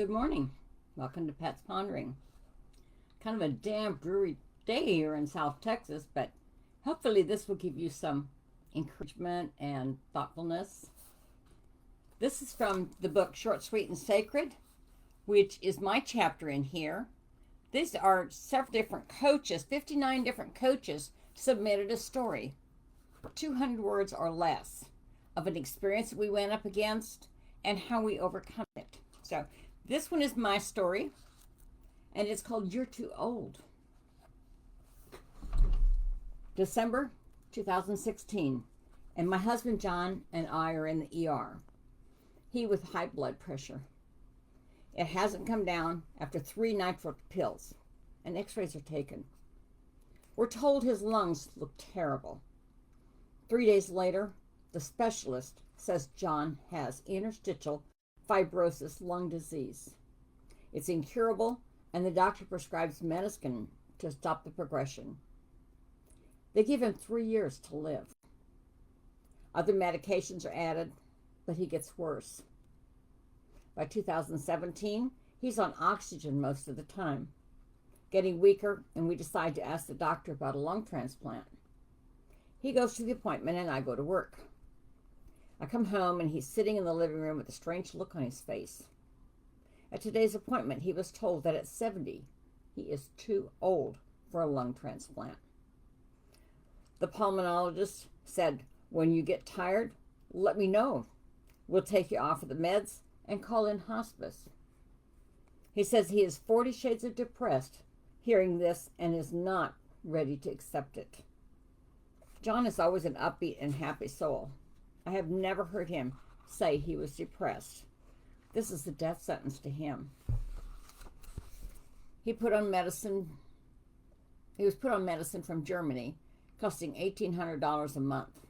Good morning. Welcome to Pat's Pondering. Kind of a damp, dreary day here in South Texas, but hopefully this will give you some encouragement and thoughtfulness. This is from the book Short, Sweet, and Sacred, which is my chapter in here. These are several different coaches, 59 different coaches submitted a story, 200 words or less, of an experience that we went up against and how we overcome it. So this one is my story, and it's called You're Too Old. December 2016, and my husband John and I are in the ER. He with high blood pressure. It hasn't come down after 3 nitro pills, and x-rays are taken. We're told his lungs look terrible. 3 days later, the specialist says John has interstitial fibrosis lung disease. It's incurable, and the doctor prescribes medicine to stop the progression. They give him 3 years to live. Other medications are added, but he gets worse. By 2017, he's on oxygen most of the time, getting weaker, and we decide to ask the doctor about a lung transplant. He goes to the appointment, and I go to work. I come home, and he's sitting in the living room with a strange look on his face. At today's appointment, he was told that at 70, he is too old for a lung transplant. The pulmonologist said, "When you get tired, let me know. We'll take you off of the meds and call in hospice." He says he is 40 shades of depressed hearing this and is not ready to accept it. John is always an upbeat and happy soul. I have never heard him say he was depressed. This is the death sentence to him. He was put on medicine from Germany, costing $1,800 a month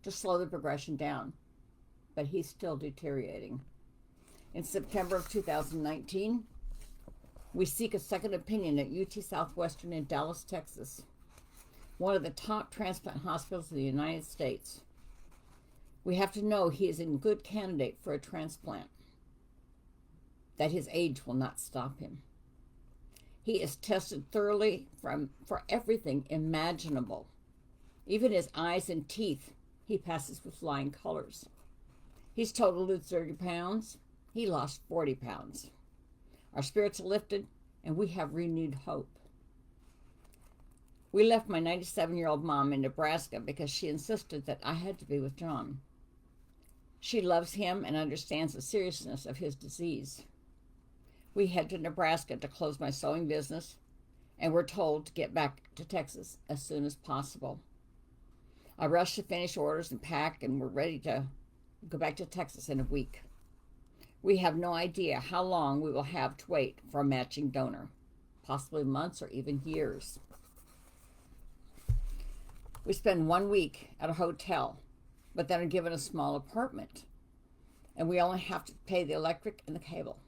to slow the progression down, but he's still deteriorating. In September of 2019, we seek a second opinion at UT Southwestern in Dallas, Texas, one of the top transplant hospitals in the United States. We have to know he is a good candidate for a transplant, that his age will not stop him. He is tested thoroughly for everything imaginable. Even his eyes and teeth, he passes with flying colors. He's told to lose 30 pounds. He lost 40 pounds. Our spirits are lifted, and we have renewed hope. We left my 97-year-old mom in Nebraska because she insisted that I had to be with John. She loves him and understands the seriousness of his disease. We head to Nebraska to close my sewing business, and we're told to get back to Texas as soon as possible. I rush to finish orders and pack, and we're ready to go back to Texas in a week. We have no idea how long we will have to wait for a matching donor, possibly months or even years. We spend 1 week at a hotel, but then are given a small apartment, and we only have to pay the electric and the cable.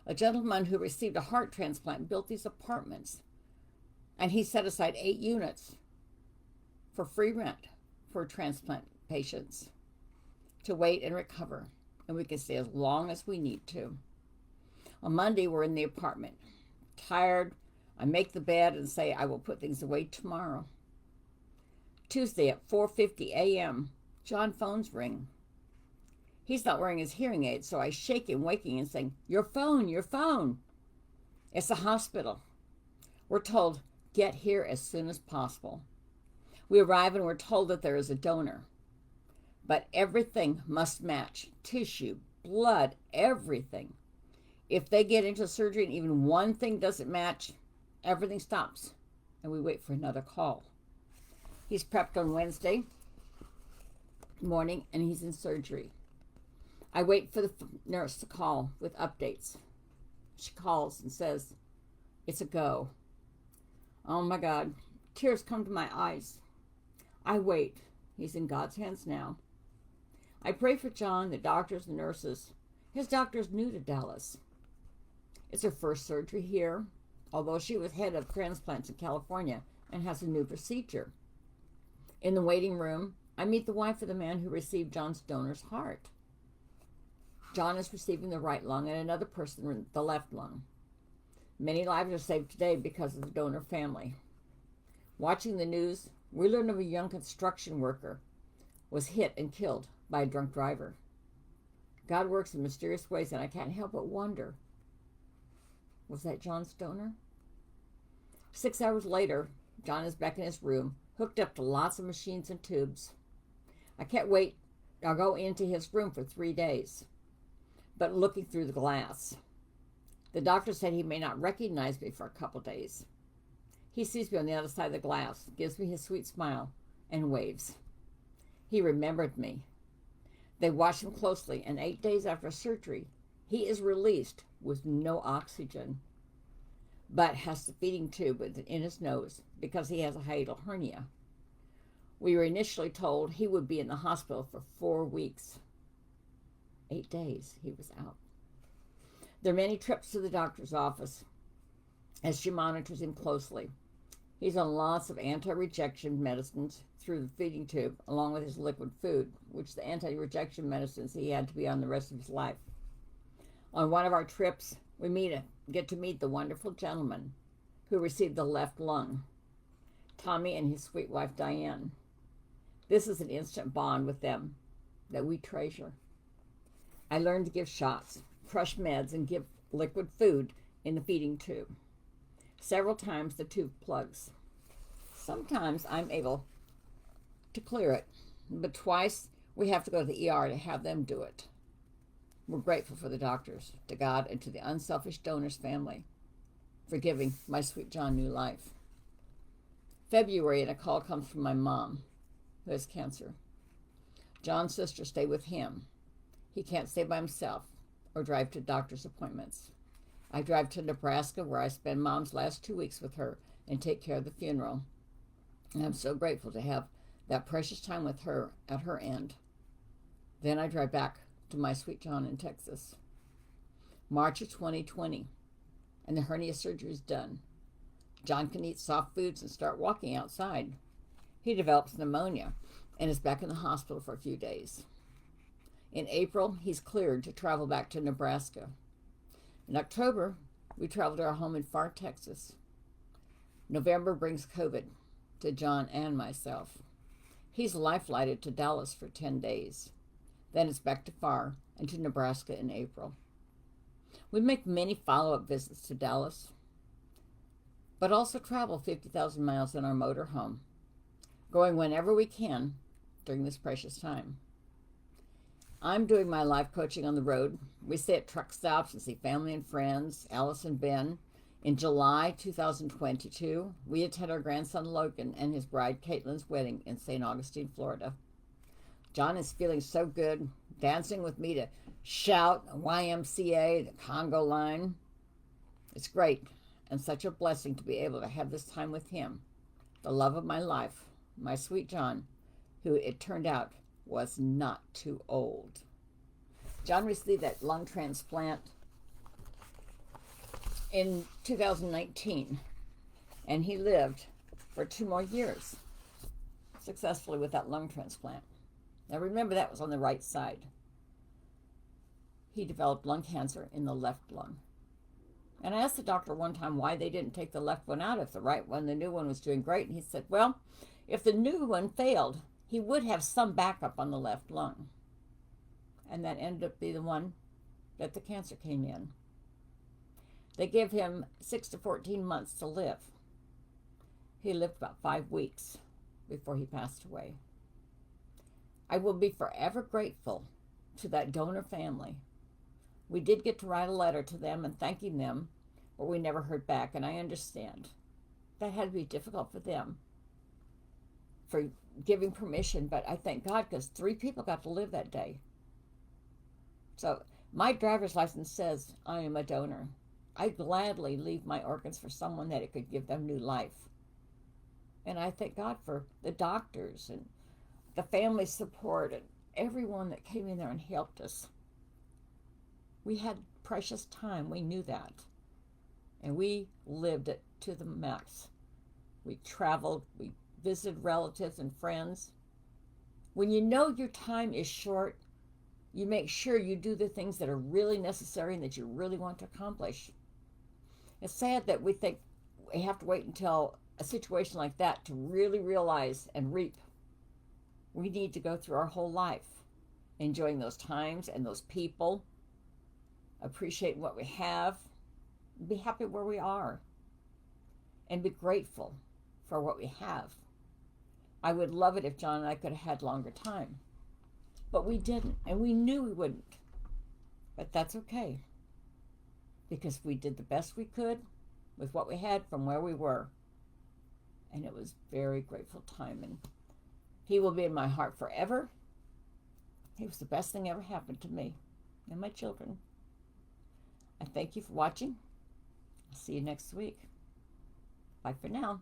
A gentleman who received a heart transplant built these apartments, and he set aside 8 units for free rent for transplant patients to wait and recover, and we can stay as long as we need to. On Monday, we're in the apartment. Tired, I make the bed and say I will put things away tomorrow. Tuesday at 4:50 a.m., John phones ring. He's not wearing his hearing aids, so I shake him, waking and saying, your phone. It's the hospital. We're told, get here as soon as possible. We arrive and we're told that there is a donor, but everything must match. Tissue, blood, everything. If they get into surgery and even one thing doesn't match, everything stops, and we wait for another call. He's prepped on Wednesday morning, and he's in surgery. I wait for the nurse to call with updates. She calls and says, it's a go. Oh my God, tears come to my eyes. I wait. He's in God's hands now. I pray for John, the doctors, the nurses. His doctor's new to Dallas. It's her first surgery here, although she was head of transplants in California and has a new procedure. In the waiting room, I meet the wife of the man who received John's donor's heart. John is receiving the right lung and another person the left lung. Many lives are saved today because of the donor family. Watching the news, we learned of a young construction worker was hit and killed by a drunk driver. God works in mysterious ways, and I can't help but wonder, was that John's donor? 6 hours later, John is back in his room, hooked up to lots of machines and tubes. I can't wait. I'll go into his room for 3 days, but looking through the glass. The doctor said he may not recognize me for a couple days. He sees me on the other side of the glass, gives me his sweet smile, and waves. He remembered me. They watched him closely, and 8 days after surgery, he is released with no oxygen, but has the feeding tube in his nose because he has a hiatal hernia. We were initially told he would be in the hospital for 4 weeks. 8 days, he was out. There are many trips to the doctor's office as she monitors him closely. He's on lots of anti-rejection medicines through the feeding tube, along with his liquid food, which the anti-rejection medicines he had to be on the rest of his life. On one of our trips, we get to meet the wonderful gentleman who received the left lung, Tommy and his sweet wife, Diane. This is an instant bond with them that we treasure. I learned to give shots, crush meds, and give liquid food in the feeding tube. Several times the tube plugs. Sometimes I'm able to clear it, but twice we have to go to the ER to have them do it. We're grateful for the doctors, to God, and to the unselfish donors family for giving my sweet John new life. February, and a call comes from my mom, who has cancer. John's sister stayed with him. He can't stay by himself or drive to doctor's appointments. I drive to Nebraska, where I spend Mom's last 2 weeks with her and take care of the funeral. And I'm so grateful to have that precious time with her at her end. Then I drive back to my sweet John in Texas. March of 2020, and the hernia surgery is done. John can eat soft foods and start walking outside. He develops pneumonia and is back in the hospital for a few days. In April, he's cleared to travel back to Nebraska. In October, we traveled to our home in Far, Texas. November brings COVID to John and myself. He's life-flighted to Dallas for 10 days. Then it's back to Far and to Nebraska in April. We make many follow-up visits to Dallas, but also travel 50,000 miles in our motorhome, going whenever we can during this precious time. I'm doing my life coaching on the road. We stay at truck stops and see family and friends, Alice and Ben. In July 2022, we attend our grandson Logan and his bride Caitlin's wedding in St. Augustine, Florida. John is feeling so good, dancing with me to shout YMCA, the Congo line. It's great and such a blessing to be able to have this time with him, the love of my life, my sweet John, who it turned out was not too old. John received that lung transplant in 2019, and he lived for 2 more years successfully with that lung transplant. Now remember, that was on the right side. He developed lung cancer in the left lung. And I asked the doctor one time why they didn't take the left one out if the right one, the new one, was doing great. And he said, well, if the new one failed, he would have some backup on the left lung. And that ended up being the one that the cancer came in. They gave him 6 to 14 months to live. He lived about 5 weeks before he passed away. I will be forever grateful to that donor family. We did get to write a letter to them and thanking them, but we never heard back, and I understand. That had to be difficult for them for giving permission, but I thank God because 3 people got to live that day. So my driver's license says I am a donor. I gladly leave my organs for someone that it could give them new life. And I thank God for the doctors and the family support and everyone that came in there and helped us. We had precious time. We knew that. And we lived it to the max. We traveled. We visited relatives and friends. When you know your time is short, You make sure you do the things that are really necessary and that you really want to accomplish. It's sad that we think we have to wait until a situation like that to really realize and reap. We need to go through our whole life enjoying those times and those people, appreciate what we have, be happy where we are, and be grateful for what we have. I would love it if John and I could have had longer time, but we didn't, and we knew we wouldn't. But that's okay, because we did the best we could with what we had from where we were, and it was a very grateful time, and he will be in my heart forever. He was the best thing ever happened to me and my children. I thank you for watching. I'll see you next week. Bye for now.